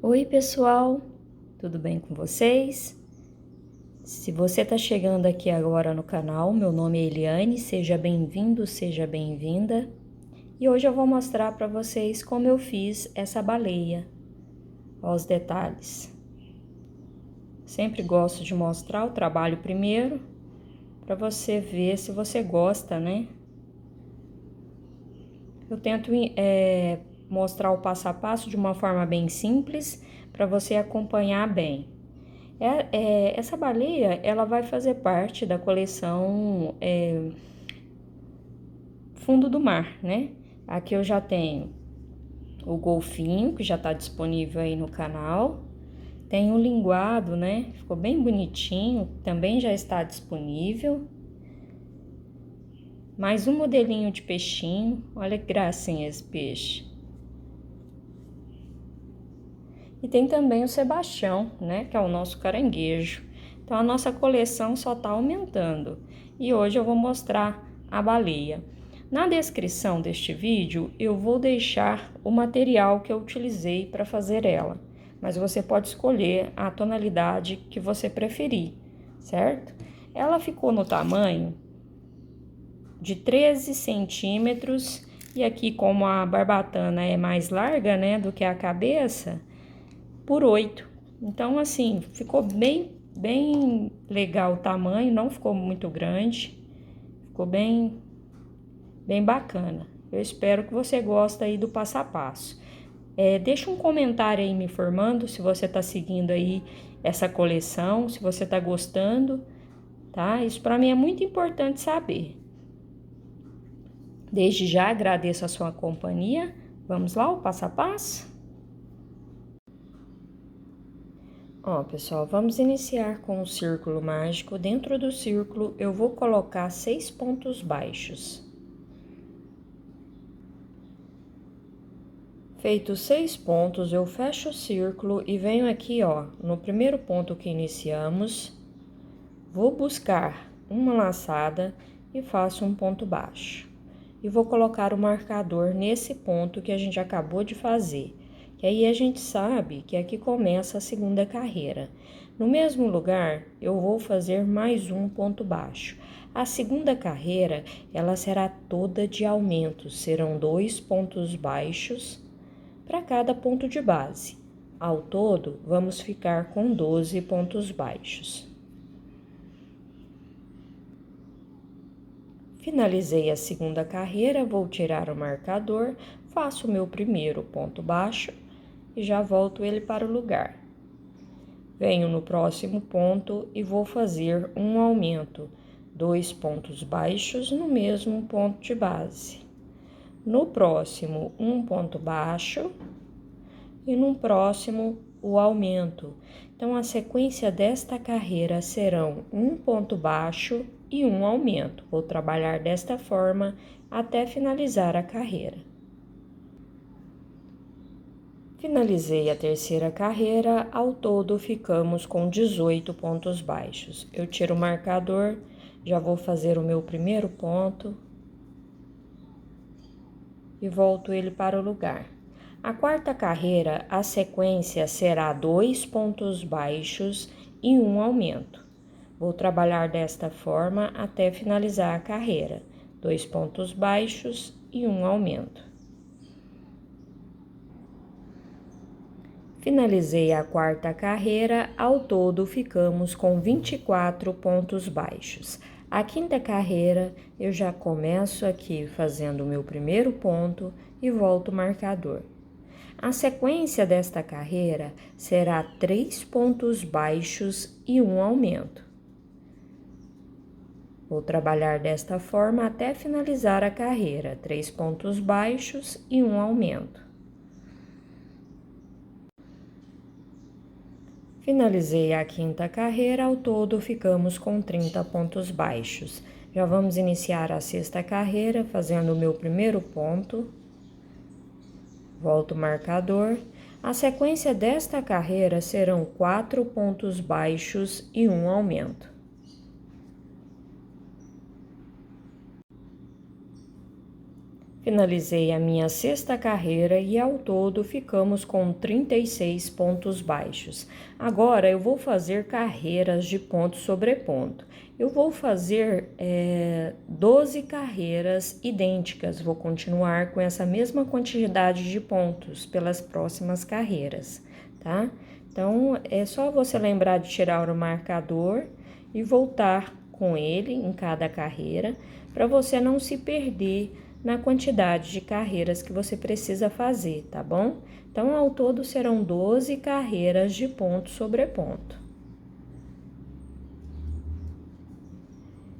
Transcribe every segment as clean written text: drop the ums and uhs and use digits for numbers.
Oi, pessoal, tudo bem com vocês? Se você está chegando aqui agora no canal, meu nome é Eliane, seja bem-vindo, seja bem-vinda. E hoje eu vou mostrar para vocês como eu fiz essa baleia, aos detalhes. Sempre gosto de mostrar o trabalho primeiro, para você ver se você gosta, né? Eu tento mostrar o passo a passo de uma forma bem simples, para você acompanhar bem. Essa baleia, ela vai fazer parte da coleção Fundo do Mar, né? Aqui eu já tenho o golfinho, que já está disponível aí no canal. Tem o linguado, né? Ficou bem bonitinho, também já está disponível. Mais um modelinho de peixinho, olha que gracinha esse peixe. E tem também o Sebastião, né? Que é o nosso caranguejo. Então a nossa coleção só está aumentando. E hoje eu vou mostrar a baleia. Na descrição deste vídeo eu vou deixar o material que eu utilizei para fazer ela. Mas você pode escolher a tonalidade que você preferir, certo? Ela ficou no tamanho de 13 centímetros. E aqui, como a barbatana é mais larga, né, do que a cabeça, por 8. Então, assim, ficou bem legal o tamanho, não ficou muito grande, ficou bem bacana. Eu espero que você goste aí do passo a passo. Deixa um comentário aí me informando se você tá seguindo aí essa coleção, se você tá gostando, tá? Isso para mim é muito importante saber. Desde já agradeço a sua companhia. Vamos lá, o passo a passo? Ó, pessoal, vamos iniciar com o círculo mágico. Dentro do círculo, eu vou colocar 6 pontos baixos. Feitos 6 pontos, eu fecho o círculo e venho aqui, ó, no primeiro ponto que iniciamos, vou buscar uma laçada e faço um ponto baixo. E vou colocar o marcador nesse ponto que a gente acabou de fazer. Que aí a gente sabe que aqui começa a segunda carreira. No mesmo lugar, eu vou fazer mais um ponto baixo. A segunda carreira, ela será toda de aumento, serão 2 pontos baixos para cada ponto de base. Ao todo, vamos ficar com 12 pontos baixos. Finalizei a segunda carreira, vou tirar o marcador, faço o meu primeiro ponto baixo e já volto ele para o lugar. Venho no próximo ponto e vou fazer um aumento, 2 pontos baixos no mesmo ponto de base. No próximo, um ponto baixo e no próximo, o aumento. Então, a sequência desta carreira serão um ponto baixo e um aumento. Vou trabalhar desta forma até finalizar a carreira. Finalizei a terceira carreira, ao todo ficamos com 18 pontos baixos. Eu tiro o marcador, já vou fazer o meu primeiro ponto e volto ele para o lugar. A quarta carreira, a sequência será 2 pontos baixos e um aumento. Vou trabalhar desta forma até finalizar a carreira. 2 pontos baixos e um aumento. Finalizei a quarta carreira, ao todo ficamos com 24 pontos baixos. A quinta carreira, eu já começo aqui fazendo o meu primeiro ponto e volto o marcador. A sequência desta carreira será 3 pontos baixos e um aumento. Vou trabalhar desta forma até finalizar a carreira, 3 pontos baixos e um aumento. Finalizei a quinta carreira, ao todo ficamos com 30 pontos baixos. Já vamos iniciar a sexta carreira fazendo o meu primeiro ponto. Volto o marcador. A sequência desta carreira serão 4 pontos baixos e um aumento. Finalizei a minha sexta carreira e ao todo ficamos com 36 pontos baixos. Agora eu vou fazer carreiras de ponto sobre ponto. Eu vou fazer 12 carreiras idênticas, vou continuar com essa mesma quantidade de pontos pelas próximas carreiras, tá? Então, é só você lembrar de tirar o marcador e voltar com ele em cada carreira, para você não se perder na quantidade de carreiras que você precisa fazer, tá bom? Então, ao todo serão 12 carreiras de ponto sobre ponto.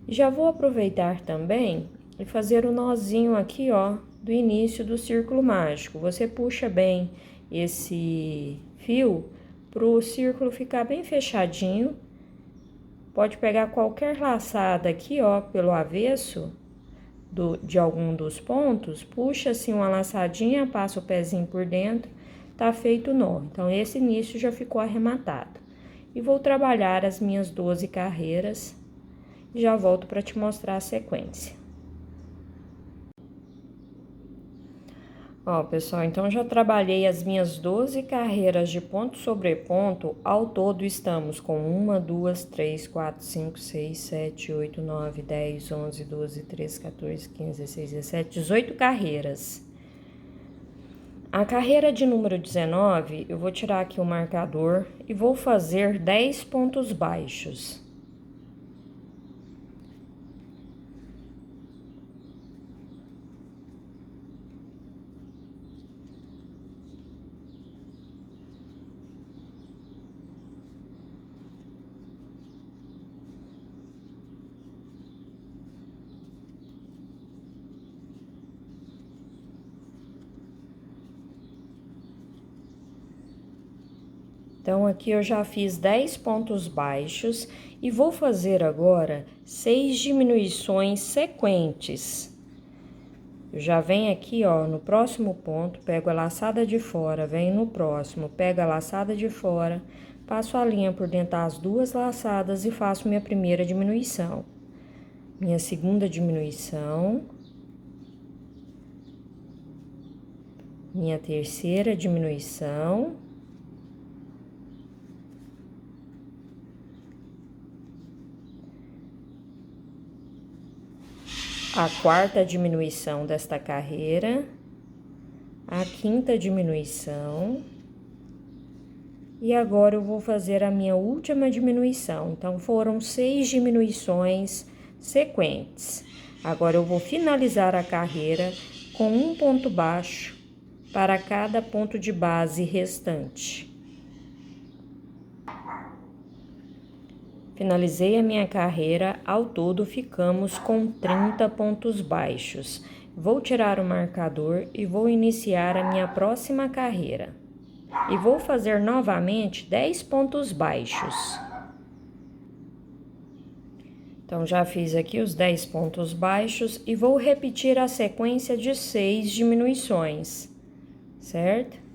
Já vou aproveitar também e fazer o nozinho aqui, ó, do início do círculo mágico. Você puxa bem esse fio pro círculo ficar bem fechadinho. Pode pegar qualquer laçada aqui, ó, pelo avesso de algum dos pontos, puxa assim uma laçadinha, passa o pezinho por dentro, tá feito o nó. Então, esse início já ficou arrematado. E vou trabalhar as minhas 12 carreiras e já volto para te mostrar a sequência. Ó, pessoal, então já trabalhei as minhas 12 carreiras de ponto sobre ponto. Ao todo estamos com 1, 2, 3, 4, 5, 6, 7, 8, 9, 10, 11, 12, 13, 14, 15, 16, 17, 18 carreiras. A carreira de número 19, eu vou tirar aqui o marcador e vou fazer 10 pontos baixos. Então, aqui eu já fiz 10 pontos baixos e vou fazer agora 6 diminuições sequentes. Eu já venho aqui, ó, no próximo ponto, pego a laçada de fora, venho no próximo, pego a laçada de fora, passo a linha por dentro das duas laçadas e faço minha primeira diminuição. Minha segunda diminuição. Minha terceira diminuição. A quarta diminuição desta carreira, a quinta diminuição, e agora eu vou fazer a minha última diminuição. Então, foram 6 diminuições sequentes. Agora, eu vou finalizar a carreira com um ponto baixo para cada ponto de base restante. Finalizei a minha carreira, ao todo ficamos com 30 pontos baixos. Vou tirar o marcador e vou iniciar a minha próxima carreira. E vou fazer novamente 10 pontos baixos. Então, já fiz aqui os 10 pontos baixos e vou repetir a sequência de 6 diminuições, certo?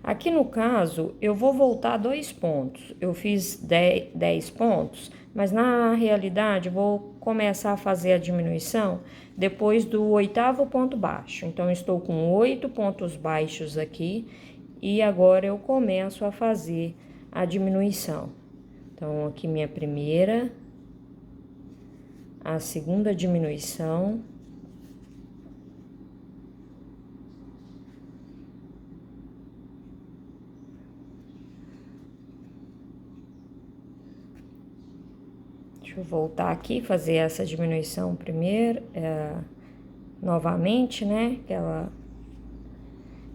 Aqui no caso, eu vou voltar 2 pontos. Eu fiz 10 pontos, mas na realidade vou começar a fazer a diminuição depois do 8º ponto baixo. Então, estou com 8 pontos baixos aqui e agora eu começo a fazer a diminuição. Então, aqui minha primeira, a segunda diminuição. Deixa eu voltar aqui, fazer essa diminuição primeiro, novamente, né?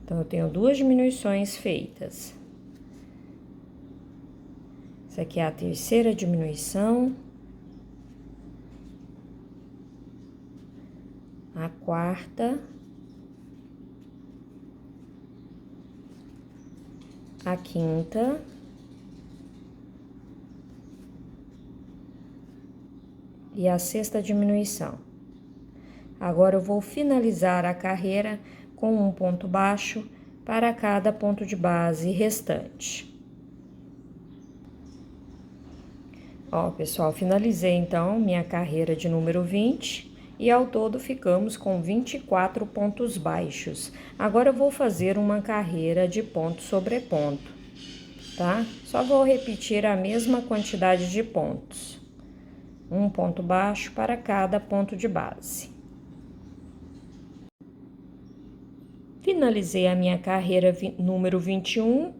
Então, eu tenho 2 diminuições feitas. Essa aqui é a terceira diminuição. A quarta. A quinta. E a sexta diminuição. Agora, eu vou finalizar a carreira com um ponto baixo para cada ponto de base restante. Ó, pessoal, finalizei então minha carreira de número 20 e ao todo ficamos com 24 pontos baixos. Agora eu vou fazer uma carreira de ponto sobre ponto, tá? Só vou repetir a mesma quantidade de pontos. Um ponto baixo para cada ponto de base. Finalizei a minha carreira número 21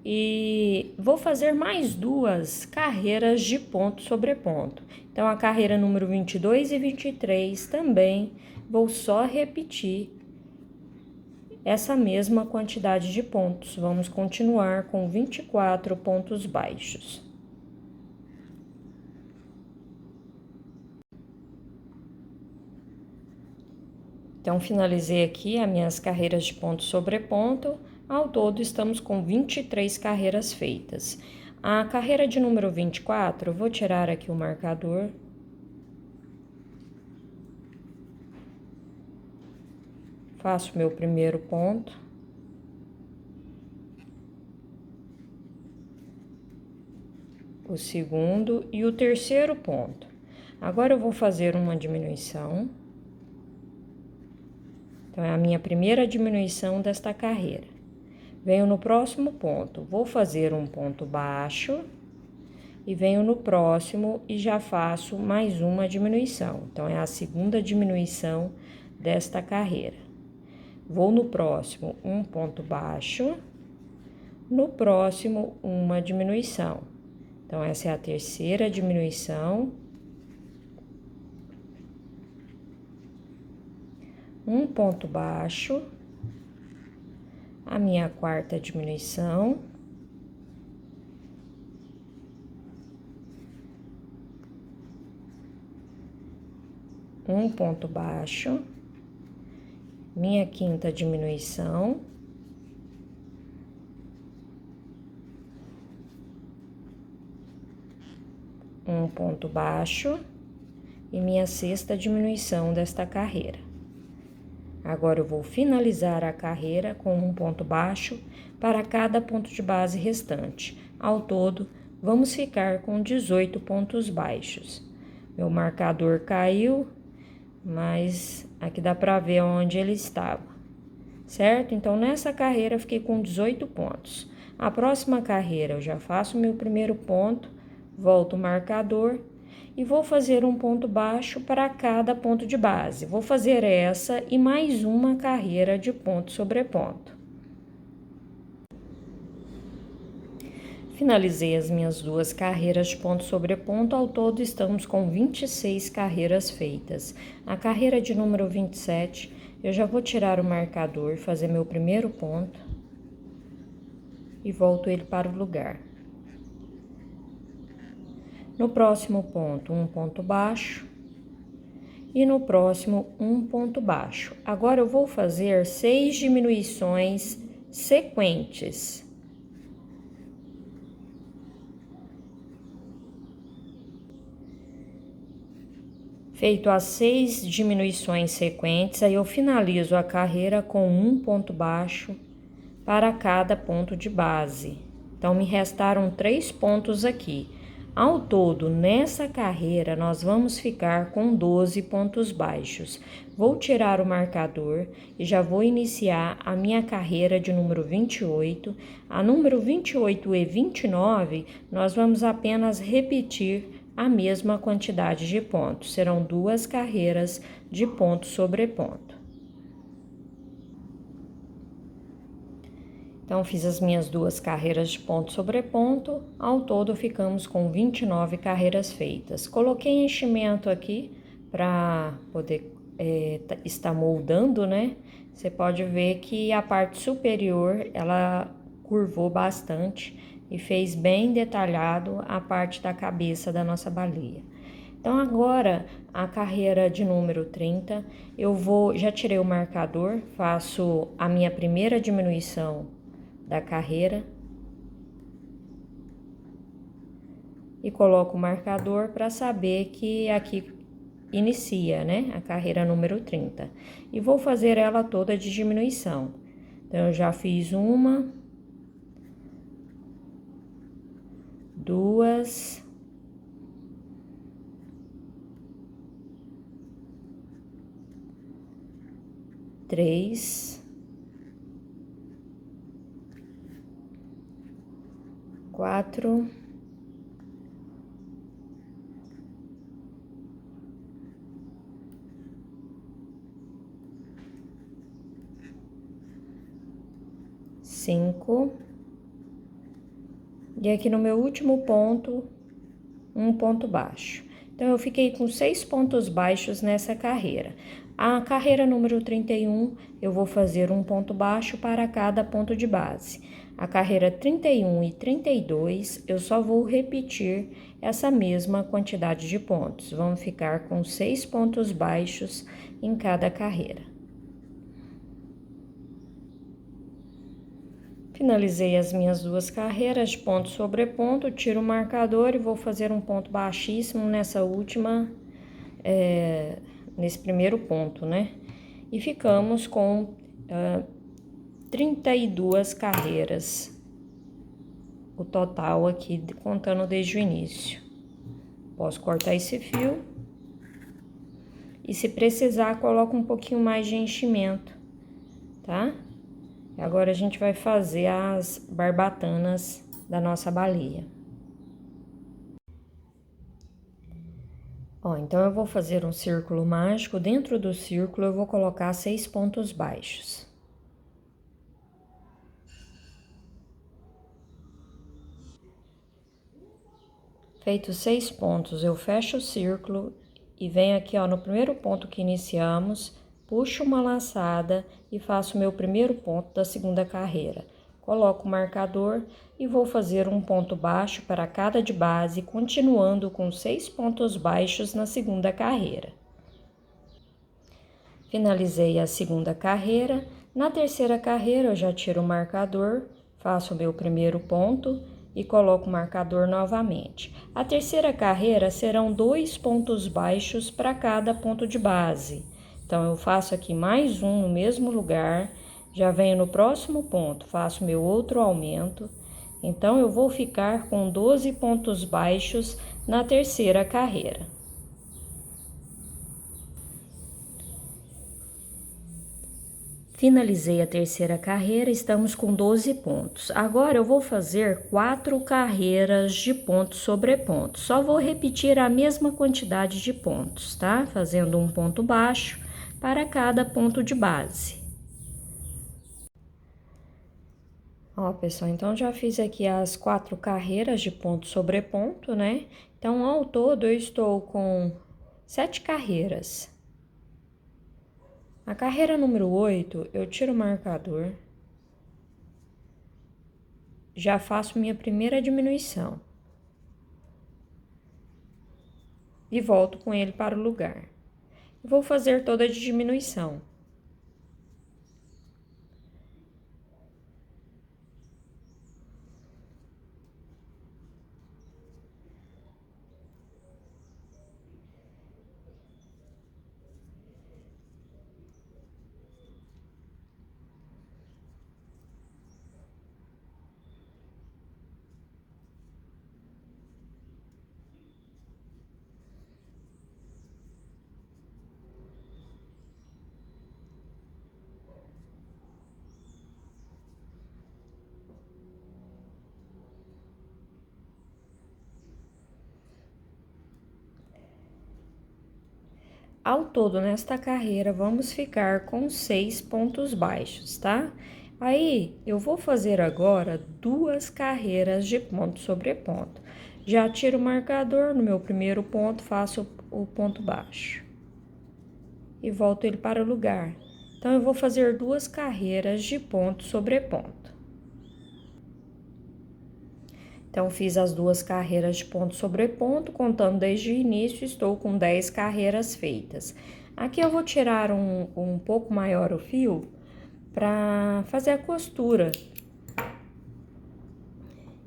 e vou fazer mais duas carreiras de ponto sobre ponto. Então, a carreira número 22 e 23 também vou só repetir essa mesma quantidade de pontos. Vamos continuar com 24 pontos baixos. Então, finalizei aqui as minhas carreiras de ponto sobre ponto. Ao todo, estamos com 23 carreiras feitas. A carreira de número 24, eu vou tirar aqui o marcador. Faço meu primeiro ponto. O segundo e o terceiro ponto. Agora, eu vou fazer uma diminuição. Então, é a minha primeira diminuição desta carreira. Venho no próximo ponto, vou fazer um ponto baixo e venho no próximo e já faço mais uma diminuição. Então, é a segunda diminuição desta carreira. Vou no próximo um ponto baixo, no próximo uma diminuição. Então, essa é a terceira diminuição. Um ponto baixo, a minha quarta diminuição, um ponto baixo, minha quinta diminuição, um ponto baixo e minha sexta diminuição desta carreira. Agora, eu vou finalizar a carreira com um ponto baixo para cada ponto de base restante. Ao todo, vamos ficar com 18 pontos baixos. Meu marcador caiu, mas aqui dá para ver onde ele estava, certo? Então, nessa carreira, eu fiquei com 18 pontos. A próxima carreira, eu já faço meu primeiro ponto, volto o marcador e vou fazer um ponto baixo para cada ponto de base. Vou fazer essa e mais uma carreira de ponto sobre ponto. Finalizei as minhas duas carreiras de ponto sobre ponto, ao todo estamos com 26 carreiras feitas. A carreira de número 27, eu já vou tirar o marcador, fazer meu primeiro ponto e volto ele para o lugar. No próximo ponto, um ponto baixo e no próximo, um ponto baixo. Agora, eu vou fazer 6 diminuições sequentes. Feito as 6 diminuições sequentes, aí eu finalizo a carreira com um ponto baixo para cada ponto de base. Então, me restaram 3 pontos aqui. Ao todo, nessa carreira, nós vamos ficar com 12 pontos baixos. Vou tirar o marcador e já vou iniciar a minha carreira de número 28. A número 28 e 29, nós vamos apenas repetir a mesma quantidade de pontos. Serão duas carreiras de ponto sobre ponto. Então, fiz as minhas duas carreiras de ponto sobre ponto, ao todo ficamos com 29 carreiras feitas. Coloquei enchimento aqui para poder estar moldando, né? Você pode ver que a parte superior, ela curvou bastante e fez bem detalhado a parte da cabeça da nossa baleia. Então, agora, a carreira de número 30, já tirei o marcador, faço a minha primeira diminuição da carreira e coloco o marcador para saber que aqui inicia, né, a carreira número 30. E vou fazer ela toda de diminuição. Então, eu já fiz uma, duas, 3, 4, 5, e aqui no meu último ponto, um ponto baixo. Então, eu fiquei com 6 pontos baixos nessa carreira. A carreira número 31, eu vou fazer um ponto baixo para cada ponto de base. A carreira 31 e 32, eu só vou repetir essa mesma quantidade de pontos. Vamos ficar com 6 pontos baixos em cada carreira. Finalizei as minhas 2 carreiras de ponto sobre ponto, tiro o marcador e vou fazer um ponto baixíssimo nessa última, nesse primeiro ponto, né? E ficamos com 32 carreiras, o total aqui, contando desde o início. Posso cortar esse fio e, se precisar, coloco um pouquinho mais de enchimento, tá? Agora a gente vai fazer as barbatanas da nossa baleia. Ó, então eu vou fazer um círculo mágico. Dentro do círculo eu vou colocar 6 pontos baixos. Feitos 6 pontos, eu fecho o círculo e venho aqui, ó, no primeiro ponto que iniciamos, puxo uma laçada e faço o meu primeiro ponto da segunda carreira. Coloco o marcador e vou fazer um ponto baixo para cada de base, continuando com 6 pontos baixos na segunda carreira. Finalizei a segunda carreira. Na terceira carreira, eu já tiro o marcador, faço o meu primeiro ponto e coloco o marcador novamente. A terceira carreira serão 2 pontos baixos para cada ponto de base. Então, eu faço aqui mais um no mesmo lugar, já venho no próximo ponto, faço meu outro aumento. Então, eu vou ficar com 12 pontos baixos na terceira carreira. Finalizei a terceira carreira, estamos com 12 pontos. Agora, eu vou fazer 4 carreiras de ponto sobre ponto. Só vou repetir a mesma quantidade de pontos, tá? Fazendo um ponto baixo para cada ponto de base. Ó, pessoal, então já fiz aqui as 4 carreiras de ponto sobre ponto, né? Então, ao todo, eu estou com 7 carreiras. A carreira número 8, eu tiro o marcador, já faço minha primeira diminuição e volto com ele para o lugar. Vou fazer toda a diminuição. Ao todo, nesta carreira, vamos ficar com 6 pontos baixos, tá? Aí, eu vou fazer agora 2 carreiras de ponto sobre ponto. Já tiro o marcador no meu primeiro ponto, faço o ponto baixo e volto ele para o lugar. Então, eu vou fazer 2 carreiras de ponto sobre ponto. Então, fiz as 2 carreiras de ponto sobre ponto, contando desde o início, estou com 10 carreiras feitas. Aqui eu vou tirar um pouco maior o fio para fazer a costura.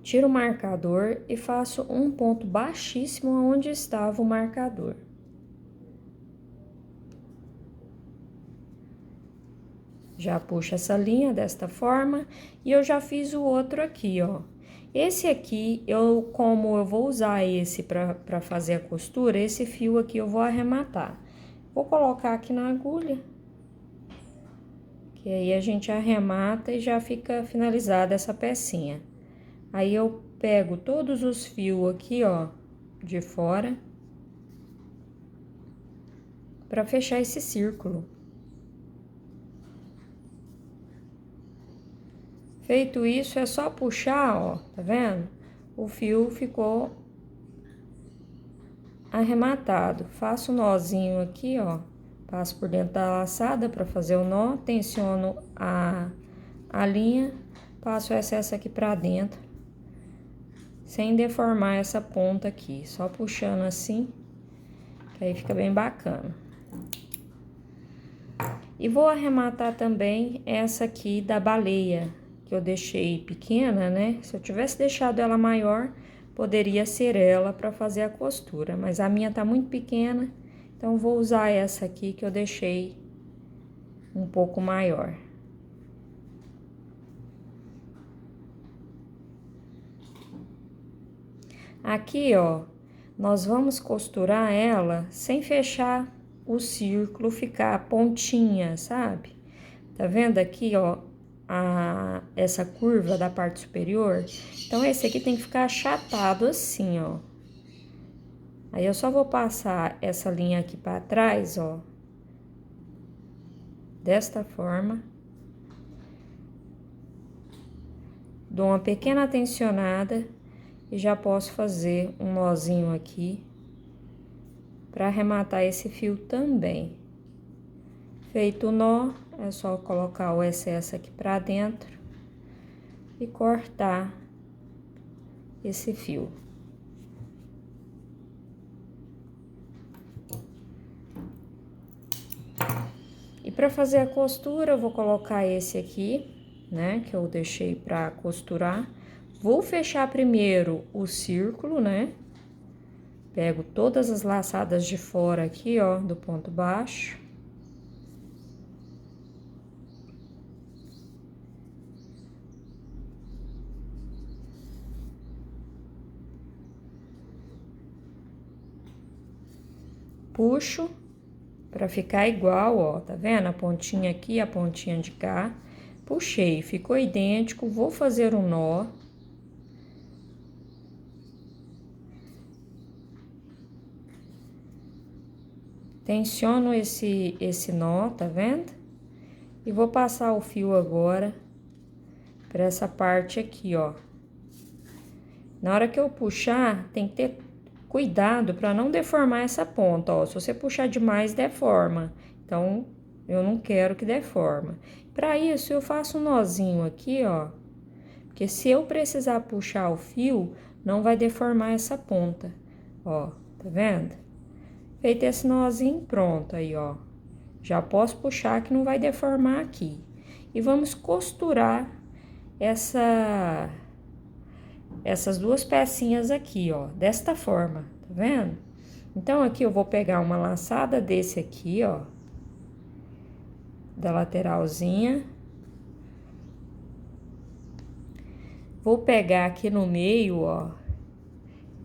Tiro o marcador e faço um ponto baixíssimo onde estava o marcador. Já puxo essa linha desta forma e eu já fiz o outro aqui, ó. Esse aqui, como eu vou usar esse para fazer a costura, esse fio aqui eu vou arrematar. Vou colocar aqui na agulha. Que aí a gente arremata e já fica finalizada essa pecinha. Aí eu pego todos os fios aqui, ó, de fora, para fechar esse círculo. Feito isso, é só puxar, ó, tá vendo? O fio ficou arrematado. Faço um nozinho aqui, ó, passo por dentro da laçada para fazer o nó, tensiono a linha, passo o excesso aqui para dentro, sem deformar essa ponta aqui, só puxando assim, que aí fica bem bacana. E vou arrematar também essa aqui da baleia, que eu deixei pequena, né? Se eu tivesse deixado ela maior, poderia ser ela para fazer a costura, mas a minha tá muito pequena, então vou usar essa aqui que eu deixei um pouco maior. Aqui, ó, nós vamos costurar ela sem fechar o círculo, ficar a pontinha, sabe? Tá vendo aqui, ó, essa curva da parte superior? Então, esse aqui tem que ficar achatado assim, ó. Aí, eu só vou passar essa linha aqui pra trás, ó. Desta forma. Dou uma pequena tensionada e já posso fazer um nozinho aqui para arrematar esse fio também. Feito o nó, é só colocar o excesso aqui para dentro e cortar esse fio. E para fazer a costura, eu vou colocar esse aqui, né, que eu deixei para costurar. Vou fechar primeiro o círculo, né? Pego todas as laçadas de fora aqui, ó, do ponto baixo. Puxo pra ficar igual, ó, tá vendo? A pontinha aqui, a pontinha de cá. Puxei, ficou idêntico, vou fazer um nó. Tensiono esse nó, tá vendo? E vou passar o fio agora pra essa parte aqui, ó. Na hora que eu puxar, tem que ter cuidado pra não deformar essa ponta, ó. Se você puxar demais, deforma. Então, eu não quero que deforma. Pra isso, eu faço um nozinho aqui, ó. Porque se eu precisar puxar o fio, não vai deformar essa ponta, ó. Tá vendo? Feito esse nozinho, pronto aí, ó. Já posso puxar que não vai deformar aqui. E vamos costurar essas duas pecinhas aqui, ó, desta forma, tá vendo? Então, aqui eu vou pegar uma laçada desse aqui, ó, da lateralzinha. Vou pegar aqui no meio, ó,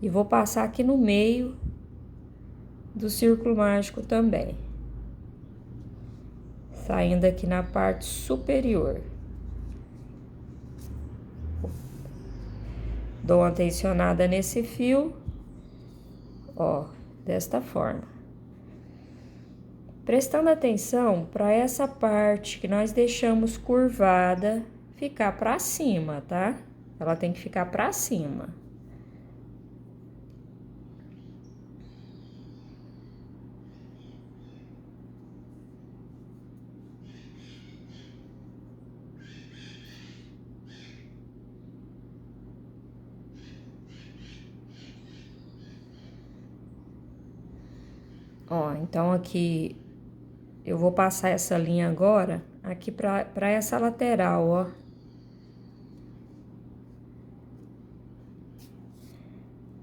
e vou passar aqui no meio do círculo mágico também. Saindo aqui na parte superior. Dou uma tensionada nesse fio, ó, desta forma. Prestando atenção para essa parte que nós deixamos curvada ficar para cima, tá? Ela tem que ficar para cima. Ó, então aqui eu vou passar essa linha agora aqui para essa lateral, ó.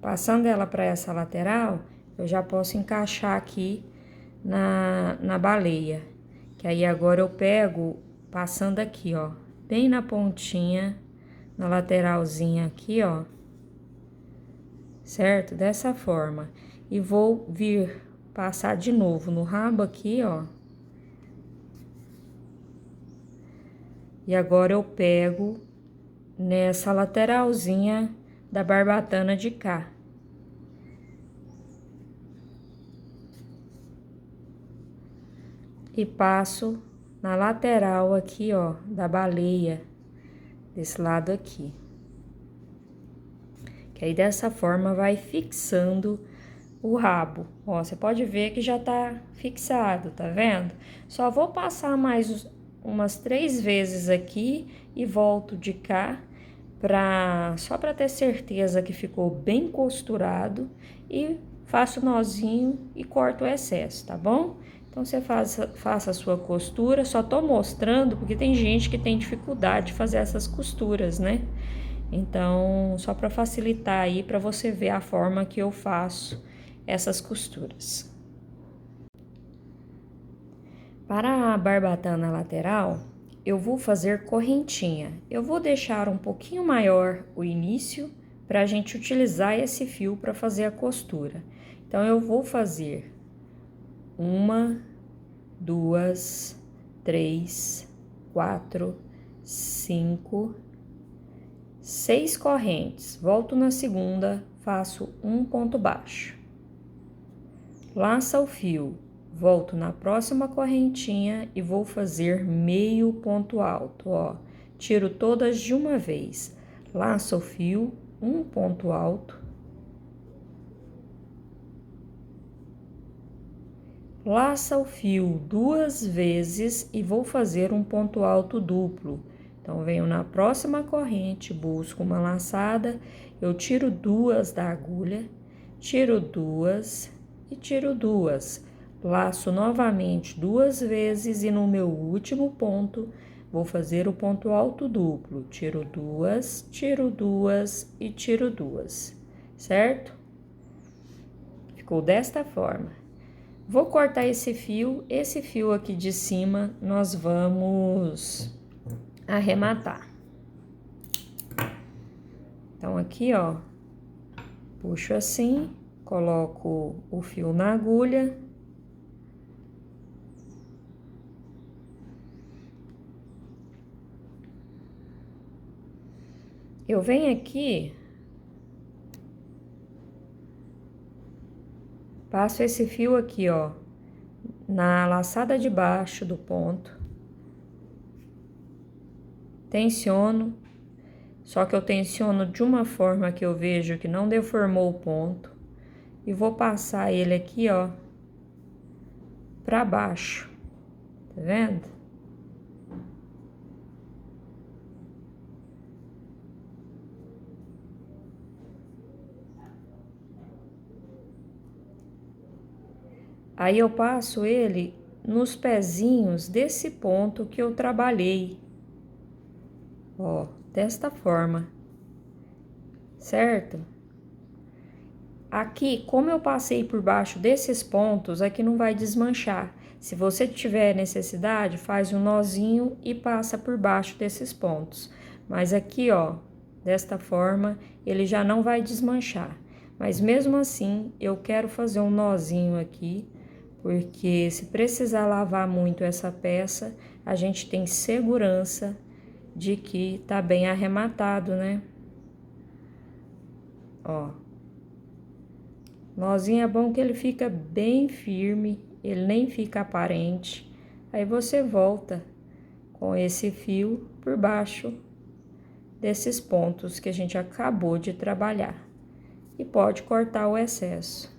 Passando ela para essa lateral, eu já posso encaixar aqui na baleia. Que aí agora eu pego, passando aqui, ó, bem na pontinha, na lateralzinha aqui, ó. Certo? Dessa forma. E vou vir passar de novo no rabo aqui, ó. E agora eu pego nessa lateralzinha da barbatana de cá. E passo na lateral aqui, ó, da baleia, desse lado aqui. Que aí dessa forma vai fixando o rabo. Ó, você pode ver que já tá fixado, tá vendo? Só vou passar mais umas 3 vezes aqui e volto de cá só para ter certeza que ficou bem costurado e faço o nozinho e corto o excesso, tá bom? Então, você faça a sua costura, só tô mostrando porque tem gente que tem dificuldade de fazer essas costuras, né? Então, só para facilitar aí, para você ver a forma que eu faço essas costuras. Para a barbatana lateral, eu vou fazer correntinha. Eu vou deixar um pouquinho maior o início para a gente utilizar esse fio para fazer a costura. Então, eu vou fazer 1, 2, 3, 4, 5, 6 correntes. Volto na segunda, faço um ponto baixo. Laça o fio, volto na próxima correntinha e vou fazer meio ponto alto, ó. Tiro todas de uma vez. Laço o fio, um ponto alto. Laça o fio 2 vezes e vou fazer um ponto alto duplo. Então, venho na próxima corrente, busco uma laçada, eu tiro 2 da agulha, tiro 2 e tiro 2. Laço novamente 2 vezes e no meu último ponto, vou fazer o ponto alto duplo. Tiro 2 e tiro 2, certo? Ficou desta forma. Vou cortar esse fio aqui de cima, nós vamos arrematar. Então, aqui, ó, puxo assim, coloco o fio na agulha. Eu venho aqui, passo esse fio aqui, ó, na laçada de baixo do ponto. Tensiono, só que eu tensiono de uma forma que eu vejo que não deformou o ponto. E vou passar ele aqui, ó, pra baixo, tá vendo? Aí eu passo ele nos pezinhos desse ponto que eu trabalhei. Ó, desta forma, certo? Aqui, como eu passei por baixo desses pontos, aqui não vai desmanchar. Se você tiver necessidade, faz um nozinho e passa por baixo desses pontos. Mas aqui, ó, desta forma, ele já não vai desmanchar. Mas mesmo assim, eu quero fazer um nozinho aqui, porque se precisar lavar muito essa peça, a gente tem segurança de que tá bem arrematado, né? Ó. Nozinho é bom que ele fica bem firme, ele nem fica aparente. Aí você volta com esse fio por baixo desses pontos que a gente acabou de trabalhar. E pode cortar o excesso.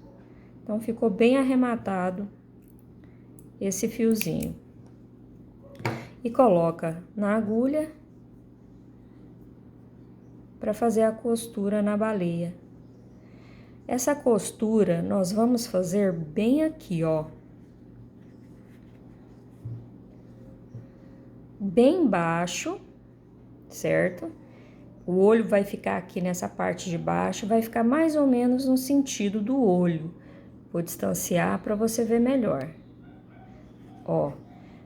Então, ficou bem arrematado esse fiozinho. E coloca na agulha para fazer a costura na baleia. Essa costura nós vamos fazer bem aqui, ó. Bem baixo, certo? O olho vai ficar aqui nessa parte de baixo, vai ficar mais ou menos no sentido do olho. Vou distanciar para você ver melhor. Ó,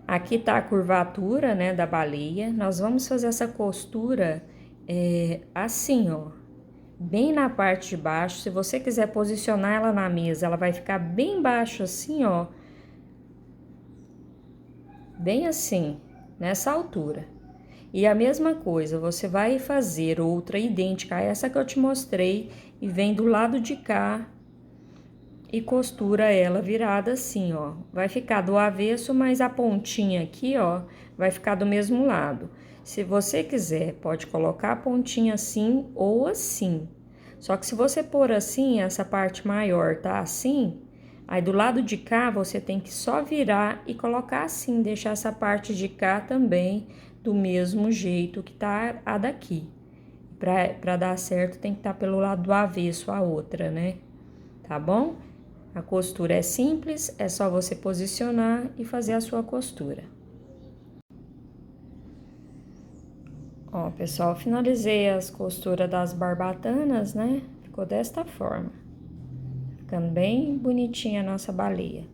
aqui tá a curvatura, né, da baleia. Nós vamos fazer essa costura assim, ó. Bem na parte de baixo. Se você quiser posicionar ela na mesa, ela vai ficar bem baixo assim, ó. Bem assim, nessa altura. E a mesma coisa, você vai fazer outra idêntica a essa que eu te mostrei e vem do lado de cá e costura ela virada assim, ó. Vai ficar do avesso, mas a pontinha aqui, ó, vai ficar do mesmo lado. Se você quiser, pode colocar a pontinha assim ou assim. Só que se você pôr assim, essa parte maior tá assim, aí do lado de cá você tem que só virar e colocar assim, deixar essa parte de cá também do mesmo jeito que tá a daqui. Pra dar certo tem que estar pelo lado do avesso a outra, né? Tá bom? A costura é simples, é só você posicionar e fazer a sua costura. Ó, pessoal, finalizei as costuras das barbatanas, né? Ficou desta forma. Ficando bem bonitinha a nossa baleia.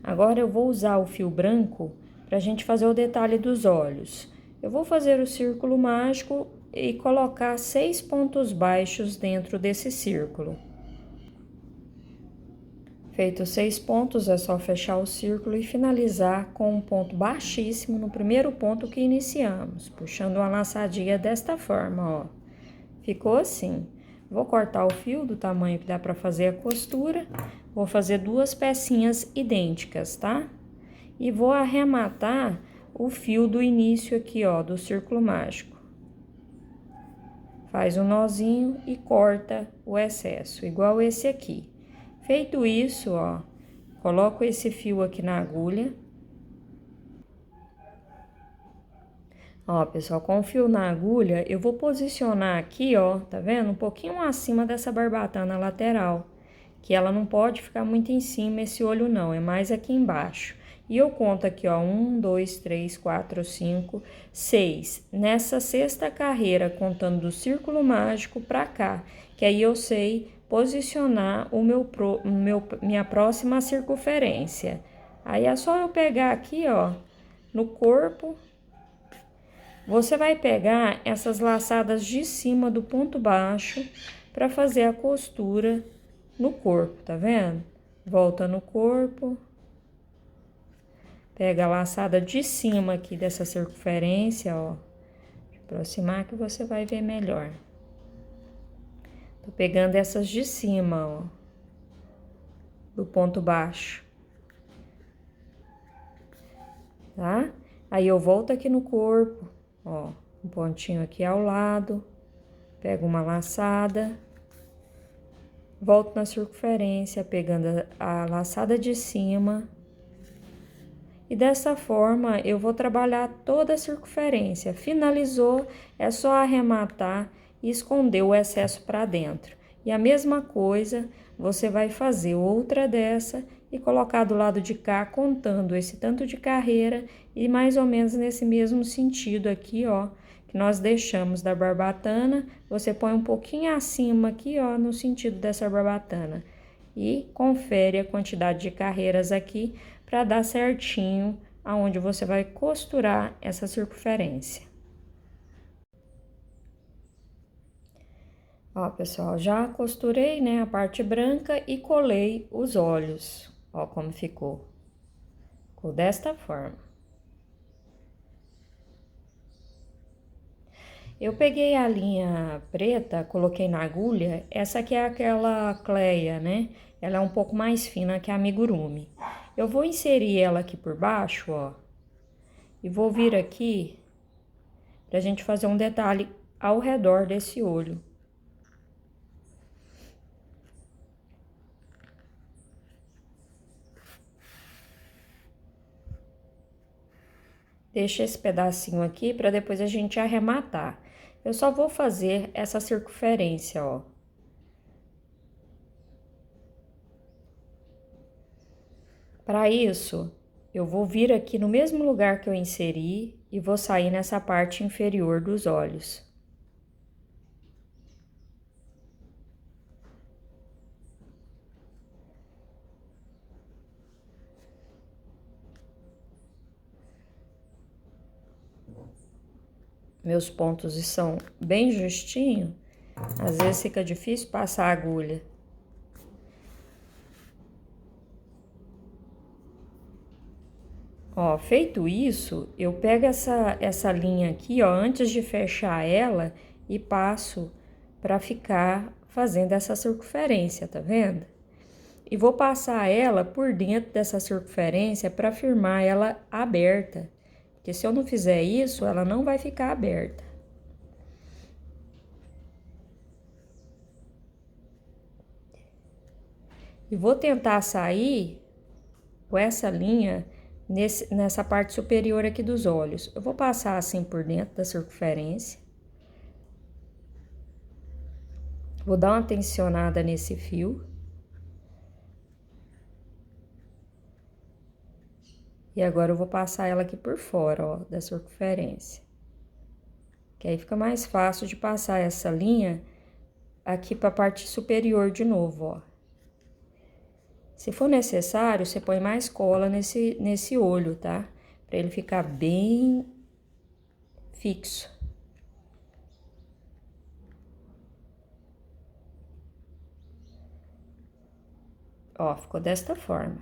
Agora eu vou usar o fio branco pra gente fazer o detalhe dos olhos. Eu vou fazer o círculo mágico e colocar 6 pontos baixos dentro desse círculo. Feito 6 pontos, é só fechar o círculo e finalizar com um ponto baixíssimo no primeiro ponto que iniciamos, puxando uma laçadinha desta forma, ó. Ficou assim. Vou cortar o fio do tamanho que dá pra fazer a costura, vou fazer 2 pecinhas idênticas, tá? E vou arrematar o fio do início aqui, ó, do círculo mágico. Faz um nozinho e corta o excesso, igual esse aqui. Feito isso, ó, coloco esse fio aqui na agulha. Ó, pessoal, com o fio na agulha, eu vou posicionar aqui, ó, tá vendo? Um pouquinho acima dessa barbatana lateral, que ela não pode ficar muito em cima esse olho não, é mais aqui embaixo. E eu conto aqui, ó, 1, 2, 3, 4, 5, 6. Nessa sexta carreira, contando do círculo mágico pra cá, que aí eu sei posicionar minha próxima circunferência. Aí é só eu pegar aqui, ó, no corpo. Você vai pegar essas laçadas de cima do ponto baixo para fazer a costura no corpo, tá vendo? Volta no corpo. Pega a laçada de cima aqui dessa circunferência, ó. Aproximar que você vai ver melhor. Tô pegando essas de cima, ó, do ponto baixo, tá? Aí eu volto aqui no corpo, ó, um pontinho aqui ao lado, pego uma laçada, volto na circunferência, pegando a laçada de cima. E dessa forma, eu vou trabalhar toda a circunferência. Finalizou, é só arrematar e esconder o excesso para dentro. E a mesma coisa, você vai fazer outra dessa e colocar do lado de cá, contando esse tanto de carreira e mais ou menos nesse mesmo sentido aqui, ó, que nós deixamos da barbatana, você põe um pouquinho acima aqui, ó, no sentido dessa barbatana. E confere a quantidade de carreiras aqui para dar certinho aonde você vai costurar essa circunferência. Ó, pessoal, já costurei, né, a parte branca e colei os olhos. Ó como ficou. Ficou desta forma. Eu peguei a linha preta, coloquei na agulha. Essa aqui é aquela Cleia, né? Ela é um pouco mais fina que a amigurumi. Eu vou inserir ela aqui por baixo, ó. E vou vir aqui pra gente fazer um detalhe ao redor desse olho. Deixa esse pedacinho aqui para depois a gente arrematar. Eu só vou fazer essa circunferência, ó. Para isso, eu vou vir aqui no mesmo lugar que eu inseri e vou sair nessa parte inferior dos olhos. Meus pontos são bem justinho, às vezes fica difícil passar a agulha. Ó, feito isso, eu pego essa linha aqui, ó, antes de fechar ela e passo para ficar fazendo essa circunferência, tá vendo? E vou passar ela por dentro dessa circunferência para firmar ela aberta. Porque se eu não fizer isso, ela não vai ficar aberta. E vou tentar sair com essa linha nessa parte superior aqui dos olhos. Eu vou passar assim por dentro da circunferência. Vou dar uma tensionada nesse fio. E agora eu vou passar ela aqui por fora, ó, da circunferência. Que aí fica mais fácil de passar essa linha aqui para a parte superior de novo, ó. Se for necessário, você põe mais cola nesse olho, tá? Para ele ficar bem fixo. Ó, ficou desta forma.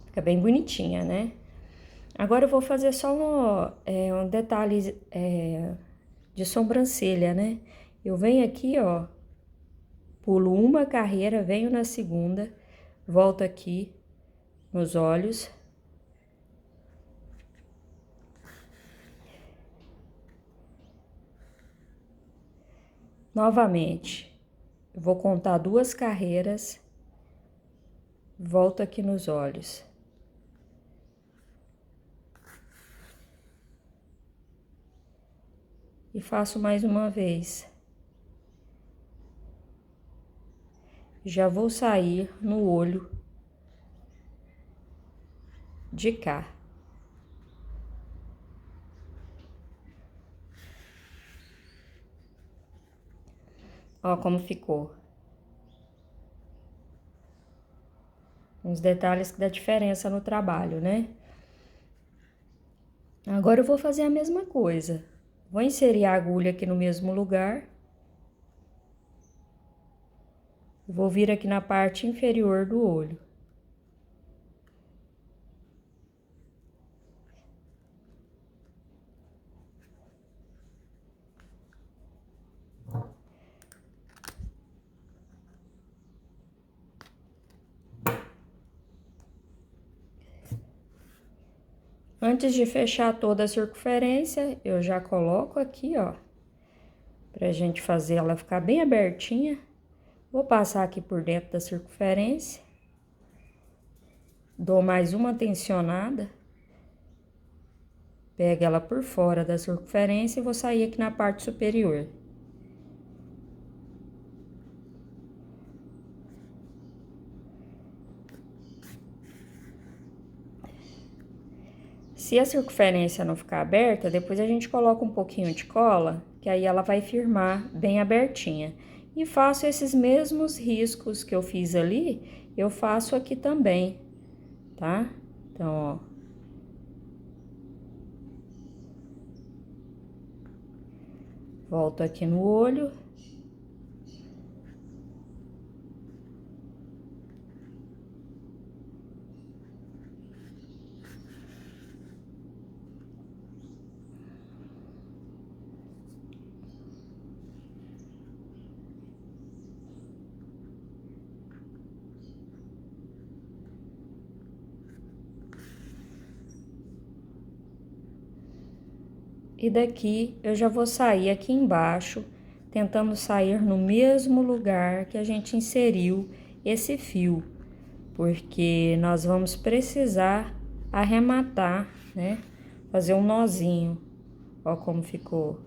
Fica bem bonitinha, né? Agora eu vou fazer só um detalhe de sobrancelha, né? Eu venho aqui, ó, pulo uma carreira, venho na segunda, volto aqui nos olhos. Novamente, eu vou contar 2 carreiras, volto aqui nos olhos. E faço mais uma vez. Já vou sair no olho de cá. Ó como ficou. Uns detalhes que dá diferença no trabalho, né? Agora eu vou fazer a mesma coisa. Vou inserir a agulha aqui no mesmo lugar. Vou vir aqui na parte inferior do olho. Antes de fechar toda a circunferência, eu já coloco aqui, ó, pra gente fazer ela ficar bem abertinha. Vou passar aqui por dentro da circunferência. Dou mais uma tensionada. Pego ela por fora da circunferência e vou sair aqui na parte superior. Se a circunferência não ficar aberta, depois a gente coloca um pouquinho de cola, que aí ela vai firmar bem abertinha. E faço esses mesmos riscos que eu fiz ali, eu faço aqui também, tá? Então, ó. Volto aqui no olho. E daqui eu já vou sair aqui embaixo, tentando sair no mesmo lugar que a gente inseriu esse fio, porque nós vamos precisar arrematar, né? Fazer um nozinho. Ó como ficou.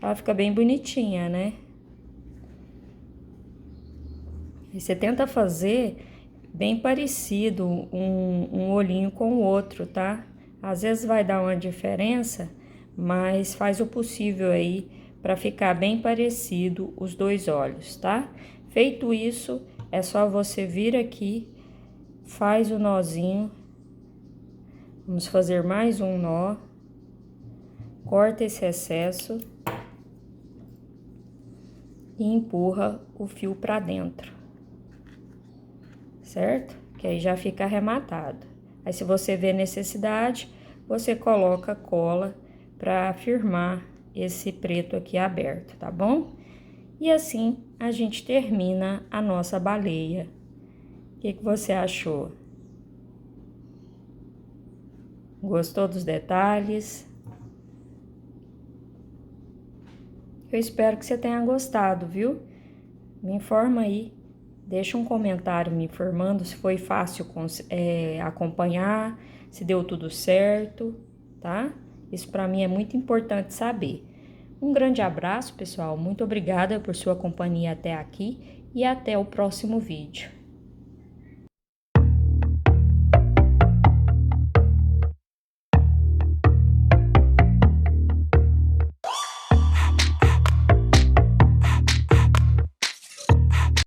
Ela fica bem bonitinha, né? E você tenta fazer bem parecido um olhinho com o outro, tá? Às vezes vai dar uma diferença, mas faz o possível aí para ficar bem parecido os 2 olhos, tá? Feito isso, é só você vir aqui, faz o nozinho. Vamos fazer mais um nó. Corta esse excesso e empurra o fio para dentro, certo? que aí já fica arrematado. Aí, se você vê necessidade, você coloca cola para firmar esse preto aqui aberto, tá bom? E assim a gente termina a nossa baleia. O que você achou? Gostou dos detalhes? Eu espero que você tenha gostado, viu? Me informa aí, deixa um comentário me informando se foi fácil acompanhar, se deu tudo certo, tá? Isso para mim é muito importante saber. Um grande abraço, pessoal. Muito obrigada por sua companhia até aqui e até o próximo vídeo.